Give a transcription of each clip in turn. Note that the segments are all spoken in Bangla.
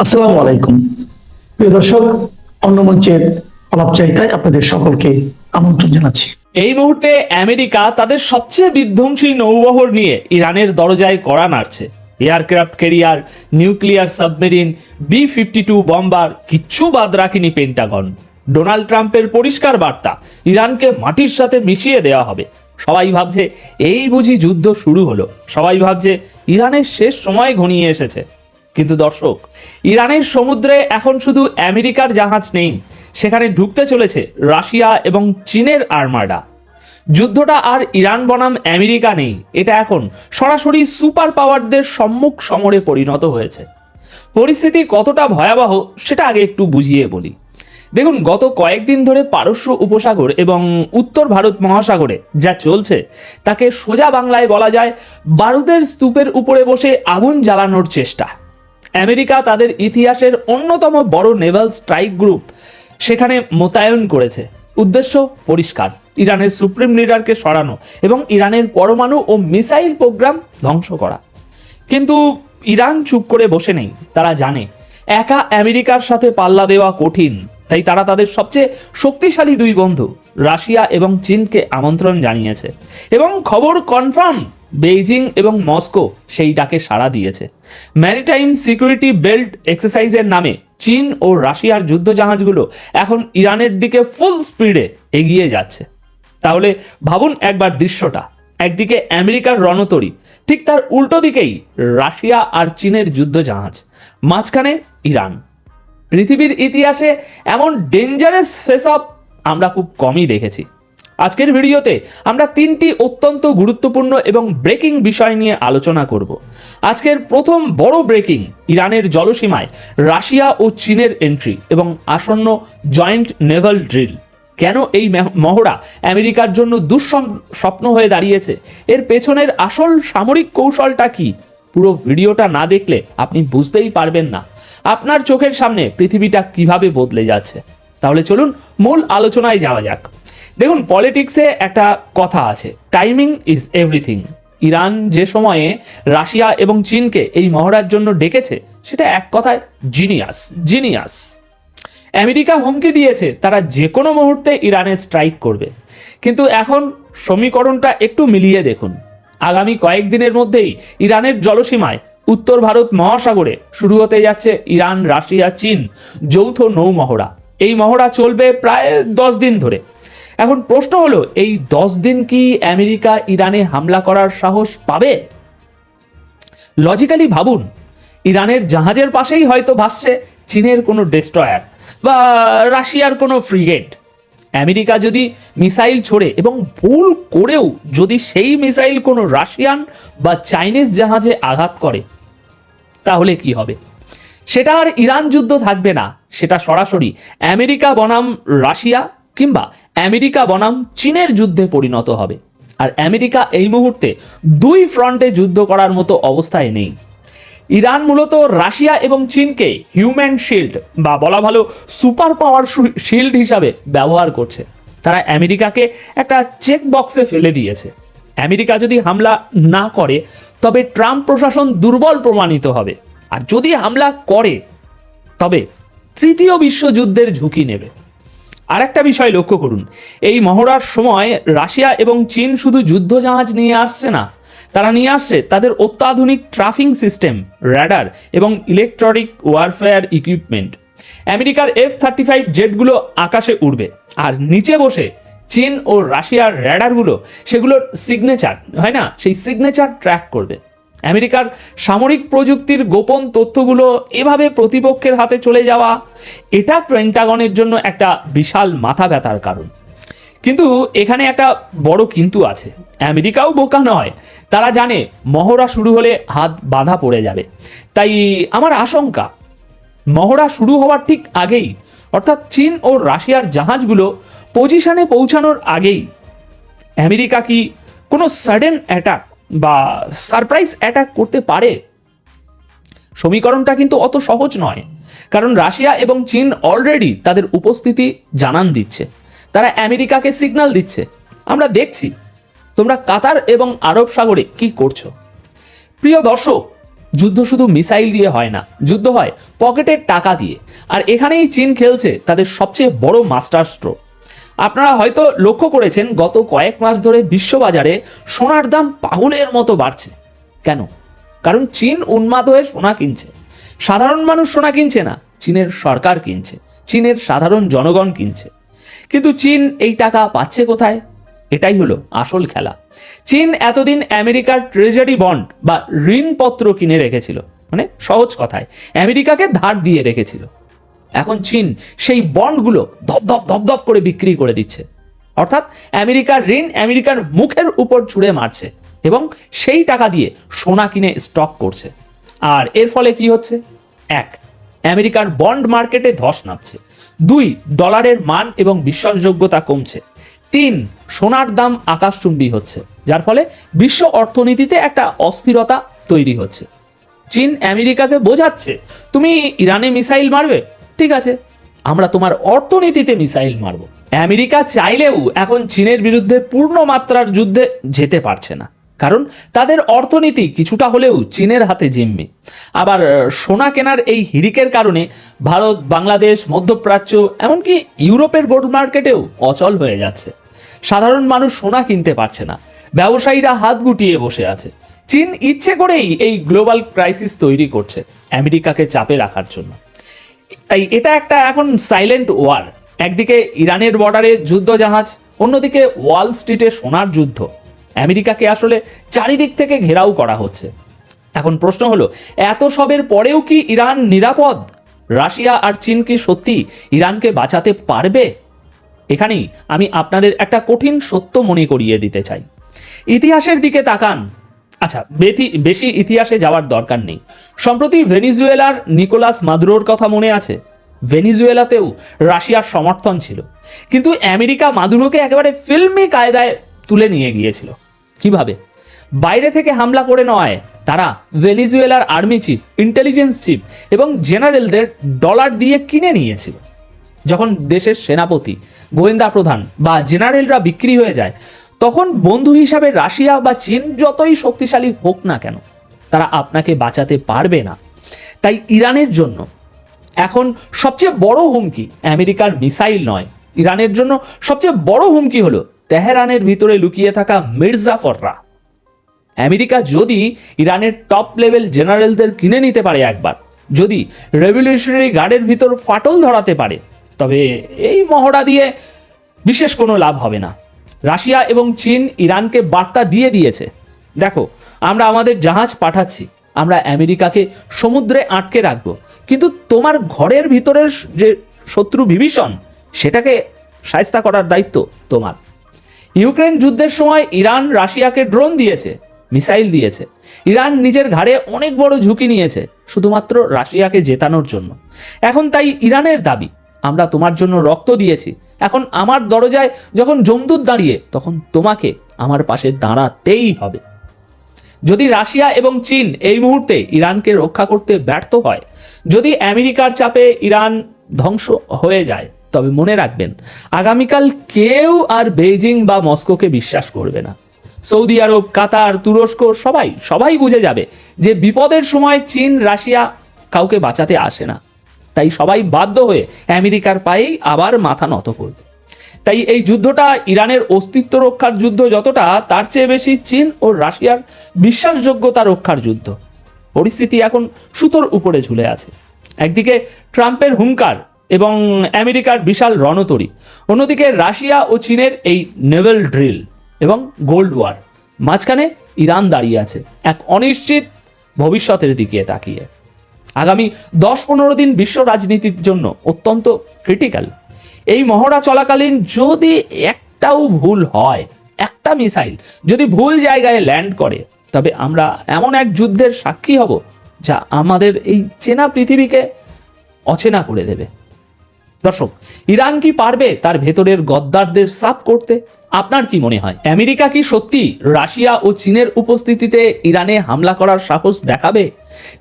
আসসালামু আলাইকুম প্রিয় দর্শক, অন্য মঞ্চের আলাপচারিতায় আপনাদের সকলকে আমন্ত্রণ জানাচ্ছি। এই মুহূর্তে আমেরিকা তাদের সবচেয়ে বিধ্বংসী নৌবহর নিয়ে ইরানের দরজায় কড়া নাড়ছে। Aircraft carrier, nuclear submarine, B-52 bomber, কিচ্ছু বাদ রাখেনি পেন্টাগন। ডোনাল্ড ট্রাম্পের পরিষ্কার বার্তা, ইরানকে মাটির সাথে মিশিয়ে দেওয়া হবে। সবাই ভাবছে এই বুঝি যুদ্ধ শুরু হলো, সবাই ভাবছে ইরানের শেষ সময় ঘনিয়ে এসেছে। কিন্তু দর্শক, ইরানের সমুদ্রে এখন শুধু আমেরিকার জাহাজ নেই, সেখানে ঢুকতে চলেছে রাশিয়া এবং চীনের আর্মাডা। যুদ্ধটা আর ইরান বনাম আমেরিকা নেই, এটা এখন সরাসরি সুপার পাওয়ারদের সম্মুখ সমরে পরিণত হয়েছে। পরিস্থিতি কতটা ভয়াবহ সেটা আগে একটু বুঝিয়ে বলি। দেখুন, গত কয়েকদিন ধরে পারস্য উপসাগর এবং উত্তর ভারত মহাসাগরে যা চলছে তাকে সোজা বাংলায় বলা যায় বারুদের স্তূপের উপরে বসে আগুন জ্বালানোর চেষ্টা। আমেরিকা তাদের ইতিহাসের অন্যতম বড় নেভাল স্ট্রাইক গ্রুপ সেখানে মোতায়েন করেছে। উদ্দেশ্য পরিষ্কার, ইরানের সুপ্রিম লিডারকে সরানো এবং ইরানের পরমাণু ও মিসাইল প্রোগ্রাম ধ্বংস করা। কিন্তু ইরান চুপ করে বসে নেই। তারা জানে একা আমেরিকার সাথে পাল্লা দেওয়া কঠিন, তাই তারা তাদের সবচেয়ে শক্তিশালী দুই বন্ধু রাশিয়া এবং চীনকে আমন্ত্রণ জানিয়েছে। এবং খবর কনফার্ম, বেইজিং এবং মস্কো সেই ডাকে সাড়া দিয়েছে। ম্যারিটাইম সিকিউরিটি বেল্ট এক্সারসাইজের নামে চীন ও রাশিয়ার যুদ্ধজাহাজগুলো এখন ইরানের দিকে ফুল স্পিডে এগিয়ে যাচ্ছে। তাহলে ভাবুন একবার দৃশ্যটা, একদিকে আমেরিকার রণতরী, ঠিক তার উল্টো দিকেই রাশিয়া আর চীনের যুদ্ধজাহাজ, মাঝখানে ইরান। পৃথিবীর ইতিহাসে এমন ডেঞ্জারাস ফেস অফ আমরা খুব কমই দেখেছি। আজকের ভিডিওতে আমরা তিনটি অত্যন্ত গুরুত্বপূর্ণ এবং ব্রেকিং বিষয় নিয়ে আলোচনা করব। আজকের প্রথম বড় ব্রেকিং, ইরানের জলসীমায় রাশিয়া ও চীনের এন্ট্রি এবং আসন্ন জয়েন্ট নেভাল ড্রিল। কেন এই মহড়া আমেরিকার জন্য দুঃস্বপ্ন হয়ে দাঁড়িয়েছে, এর পেছনের আসল সামরিক কৌশলটা কি? পুরো ভিডিওটা না দেখলে আপনি বুঝতেই পারবেন না আপনার চোখের সামনে পৃথিবীটা কিভাবে বদলে যাচ্ছে। তাহলে চলুন মূল আলোচনায় যাওয়া যাক। দেখুন, পলিটিক্সে একটা কথা আছে, টাইমিং ইজ এভরিথিং। ইরান যে সময়ে রাশিয়া এবং চীনকে এই মহড়ার জন্য ডেকেছে সেটা এক কথায় জিনিয়াস। আমেরিকা হুমকি দিয়েছে তারা যে কোনো মুহূর্তে ইরানে স্ট্রাইক করবে। কিন্তু এখন সমীকরণটা একটু মিলিয়ে দেখুন। আগামী কয়েকদিনের মধ্যেই ইরানের জলসীমায় উত্তর ভারত মহাসাগরে শুরু হতে যাচ্ছে ইরান, রাশিয়া, চীন যৌথ নৌ মহড়া। এই মহড়া চলবে প্রায় 10 দিন ধরে। এখন প্রশ্ন হলো, এই 10 দিন কি আমেরিকা ইরানে হামলা করার সাহস পাবে? লজিক্যালি ভাবুন, ইরানের জাহাজের পাশেই হয়তো ভাসছে চীনের কোনো ডেস্ট্রয়ার বা রাশিয়ার কোনো ফ্রিগেট। আমেরিকা যদি মিসাইল ছোড়ে এবং ভুল করেও যদি সেই মিসাইল কোনো রাশিয়ান বা চাইনিজ জাহাজে আঘাত করে, তাহলে কি হবে? সেটা আর ইরান যুদ্ধ থাকবে না, সেটা সরাসরি আমেরিকা বনাম রাশিয়া কিংবা আমেরিকা বনাম চীনের যুদ্ধে পরিণত হবে। আর আমেরিকা এই মুহূর্তে দুই ফ্রন্টে যুদ্ধ করার মতো অবস্থায় নেই। ইরান মূলত রাশিয়া এবং চীনকে হিউম্যান শিল্ড বা বলা ভালো সুপার পাওয়ার শিল্ড হিসাবে ব্যবহার করছে। তারা আমেরিকাকে একটা চেক বক্সে ফেলে দিয়েছে। আমেরিকা যদি হামলা না করে তবে ট্রাম্প প্রশাসন দুর্বল প্রমাণিত হবে, আর যদি হামলা করে তবে তৃতীয় বিশ্বযুদ্ধের ঝুঁকি নেবে। আর একটা বিষয় লক্ষ্য করুন, এই মহড়ার সময় রাশিয়া এবং চীন শুধু যুদ্ধজাহাজ নিয়ে আসছে না, তারা নিয়ে আসছে তাদের অত্যাধুনিক ট্রাফিং সিস্টেম, র্যাডার এবং ইলেকট্রনিক ওয়ারফেয়ার ইকুইপমেন্ট। আমেরিকার F-35 জেটগুলো আকাশে উড়বে, আর নিচে বসে চীন ও রাশিয়ার র্যাডারগুলো সেগুলোর সিগনেচার হয় না, সেই সিগনেচার ট্র্যাক করবে। আমেরিকার সামরিক প্রযুক্তির গোপন তথ্যগুলো এভাবে প্রতিপক্ষের হাতে চলে যাওয়া, এটা পেন্টাগনের জন্য একটা বিশাল মাথা ব্যথার কারণ। কিন্তু এখানে একটা বড় কিন্তু আছে, আমেরিকাও বোকা নয়। তারা জানে মহড়া শুরু হলে হাত বাঁধা পড়ে যাবে। তাই আমার আশঙ্কা, মহড়া শুরু হওয়ার ঠিক আগেই, অর্থাৎ চীন ও রাশিয়ার জাহাজগুলো পজিশনে পৌঁছানোর আগেই আমেরিকা কি কোনো সাডেন অ্যাটাক বা সারপ্রাইজ অ্যাটাক করতে পারে? সমীকরণটা কিন্তু অত সহজ নয়, কারণ রাশিয়া এবং চীন অলরেডি তাদের উপস্থিতি জানান দিচ্ছে। তারা আমেরিকাকে সিগন্যাল দিচ্ছে, আমরা দেখছি তোমরা কাতার এবং আরব সাগরে কি করছো। প্রিয় দর্শক, যুদ্ধ শুধু মিসাইল দিয়ে হয় না, যুদ্ধ হয় পকেটের টাকা দিয়ে। আর এখানেই চীন খেলছে তাদের সবচেয়ে বড় মাস্টার স্ট্রোক। আপনারা হয়তো লক্ষ্য করেছেন গত কয়েক মাস ধরে বিশ্ববাজারে সোনার দাম পাগলের মতো বাড়ছে। কেন? কারণ চীন উন্মাদ হয়ে সোনা কিনছে। সাধারণ মানুষ সোনা কিনছে না, চীনের সরকার কিনছে, চীনের সাধারণ জনগণ কিনছে। কিন্তু চীন এই টাকা পাচ্ছে কোথায়? এটাই হলো আসল খেলা। চীন এতদিন আমেরিকার ট্রেজারি বন্ড বা ঋণপত্র কিনে রেখেছিল, মানে সহজ কথায় আমেরিকাকে ধার দিয়ে রেখেছিল। এখন চীন সেই বন্ডগুলো ধপধপ ধপধপ করে বিক্রি করে দিচ্ছে। অর্থাৎ আমেরিকার ঋণ আমেরিকার মুখের উপর ছুঁড়ে মারছে এবং সেই টাকা দিয়ে সোনা কিনে স্টক করছে। আর এর ফলে কি হচ্ছে? 1, আমেরিকার বন্ড মার্কেটে ধস নামছে। 2, ডলারের মান এবং বিশ্বাসযোগ্যতা কমছে। 3, সোনার দাম আকাশচুম্বী হচ্ছে, যার ফলে বিশ্ব অর্থনীতিতে একটা অস্থিরতা তৈরি হচ্ছে। চীন আমেরিকাকে বোঝাচ্ছে, তুমি ইরানে মিসাইল মারবে, ঠিক আছে, আমরা তোমার অর্থনীতিতে মিসাইল মারব। আমেরিকা চাইলেও এখন চীনের বিরুদ্ধে পূর্ণ মাত্রার যুদ্ধে যেতে পারছে না, কারণ তাদের অর্থনীতি কিছুটা হলেও চীনের হাতে জিম্মি। আবার সোনা কেনার এই হিড়িকের কারণে ভারত, বাংলাদেশ, মধ্যপ্রাচ্য, এমনকি ইউরোপের গোল্ড মার্কেটেও অচল হয়ে যাচ্ছে। সাধারণ মানুষ সোনা কিনতে পারছে না, ব্যবসায়ীরা হাত গুটিয়ে বসে আছে। চীন ইচ্ছে করেই এই গ্লোবাল ক্রাইসিস তৈরি করছে আমেরিকাকে চাপে রাখার জন্য। তাই এটা একটা এখন সাইলেন্ট ওয়ার। একদিকে ইরানের বর্ডারে যুদ্ধ জাহাজ, অন্যদিকে ওয়াল স্ট্রিটে সোনার যুদ্ধ। আমেরিকাকে আসলে চারিদিক থেকে ঘেরাও করা হচ্ছে। এখন প্রশ্ন হলো, এত সবের পরেও কি ইরান নিরাপদ? রাশিয়া আর চীন কি সত্যি ইরানকে বাঁচাতে পারবে? এখানেই আমি আপনাদের একটা কঠিন সত্য মনে করিয়ে দিতে চাই। ইতিহাসের দিকে তাকান। আচ্ছা, বেশি ইতিহাসে যাওয়ার দরকার নেই। সম্প্রতি ভেনিজুয়েলার নিকোলাস মাদুরোর কথা মনে আছে? ভেনিজুয়েলাতেও রাশিয়ার সমর্থন ছিল, কিন্তু আমেরিকা মাদুরোকে একেবারে ফিল্মি কায়দায় তুলে নিয়ে গিয়েছিল। কিভাবে? বাইরে থেকে হামলা করে নয়, তারা ভেনিজুয়েলার আর্মি চিফ, ইন্টেলিজেন্স চিফ এবং জেনারেলদের ডলার দিয়ে কিনে নিয়েছিল। যখন দেশের সেনাপতি, গোয়েন্দা প্রধান বা জেনারেলরা বিক্রি হয়ে যায়, তখন বন্ধু হিসাবে রাশিয়া বা চীন যতই শক্তিশালী হোক না কেন, তারা আপনাকে বাঁচাতে পারবে না। তাই ইরানের জন্য এখন সবচেয়ে বড় হুমকি আমেরিকার মিসাইল নয়, ইরানের জন্য সবচেয়ে বড় হুমকি হলো তেহরানের ভিতরে লুকিয়ে থাকা মির্জাফররা। আমেরিকা যদি ইরানের টপ লেভেল জেনারেলদের কিনে নিতে পারে একবার, যদি রেভলিউশনারি গার্ডের ভিতর ফাটল ধরাতে পারে, তবে এই মহড়া দিয়ে বিশেষ কোনো লাভ হবে না। রাশিয়া এবং চীন ইরানকে বার্তা দিয়ে দিয়েছে, দেখো আমরা আমাদের জাহাজ পাঠাচ্ছি, আমরা আমেরিকাকে সমুদ্রে আটকে রাখবো, কিন্তু তোমার ঘরের ভিতরের যে শত্রু বিভীষণ, সেটাকে শায়েস্তা করার দায়িত্ব তোমার। ইউক্রেন যুদ্ধের সময় ইরান রাশিয়াকে ড্রোন দিয়েছে, মিসাইল দিয়েছে। ইরান নিজের ঘাড়ে অনেক বড় ঝুঁকি নিয়েছে শুধুমাত্র রাশিয়াকে জেতানোর জন্য। এখন তাই ইরানের দাবি, আমরা তোমার জন্য রক্ত দিয়েছি, এখন আমার দরজায় যখন যমদূত দাঁড়িয়ে, তখন তোমাকে আমার পাশে দাঁড়াতেই হবে। যদি রাশিয়া এবং চীন এই মুহূর্তে ইরানকে রক্ষা করতে ব্যর্থ হয়, যদি আমেরিকার চাপে ইরান ধ্বংস হয়ে যায়, তবে মনে রাখবেন, আগামীকাল কেউ আর বেইজিং বা মস্কোকে বিশ্বাস করবে না। সৌদি আরব, কাতার, তুরস্ক সবাই বুঝে যাবে যে বিপদের সময় চীন, রাশিয়া কাউকে বাঁচাতে আসে না। তাই সবাই বাধ্য হয়ে আমেরিকার পায়েই আবার মাথা নত করবে। তাই এই যুদ্ধটা ইরানের অস্তিত্ব রক্ষার যুদ্ধ যতটা, তার চেয়ে বেশি চীন ও রাশিয়ার বিশ্বাসযোগ্যতা রক্ষার যুদ্ধ। পরিস্থিতি এখন সুতোর উপরে ঝুলে আছে। একদিকে ট্রাম্পের হুঙ্কার এবং আমেরিকার বিশাল রণতরী, অন্যদিকে রাশিয়া ও চীনের এই নেভেল ড্রিল এবং গোল্ড ওয়ার। মাঝখানে ইরান দাঁড়িয়ে আছে এক অনিশ্চিত ভবিষ্যতের দিকে তাকিয়ে। আগামী 10-15 দিন বিশ্ব রাজনীতির জন্য অত্যন্ত ক্রিটিক্যাল। এই মহড়া চলাকালীন যদি একটাও ভুল হয়, একটা মিসাইল যদি ভুল জায়গায় ল্যান্ড করে, তবে আমরা এমন এক যুদ্ধের সাক্ষী হব যা আমাদের এই চেনা পৃথিবীকে অচেনা করে দেবে। দর্শক, ইরান কি পারবে তার ভেতরের গদ্দারদের সাফ করতে? আপনার কি মনে হয়, আমেরিকা কি সত্যি রাশিয়া ও চীনের উপস্থিতিতে ইরানে হামলা করার সাহস দেখাবে?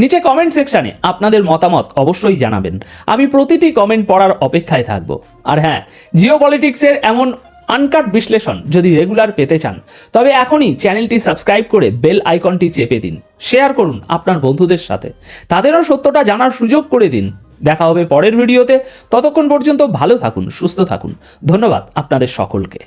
নিচে কমেন্ট সেকশনে আপনাদের মতামত অবশ্যই জানাবেন। আমি প্রতিটি কমেন্ট পড়ার অপেক্ষায় থাকব। আর হ্যাঁ, জিওপলিটিক্সের এমন আনকাট বিশ্লেষণ যদি রেগুলার পেতে চান তবে এখনই চ্যানেলটি সাবস্ক্রাইব করে বেল আইকনটি চেপে দিন, শেয়ার করুন আপনার বন্ধুদের সাথে, তাদেরও সত্যটা জানার সুযোগ করে দিন। দেখা হবে পরের ভিডিওতে, ততক্ষণ পর্যন্ত ভালো থাকুন, সুস্থ থাকুন। ধন্যবাদ আপনাদের সকলকে।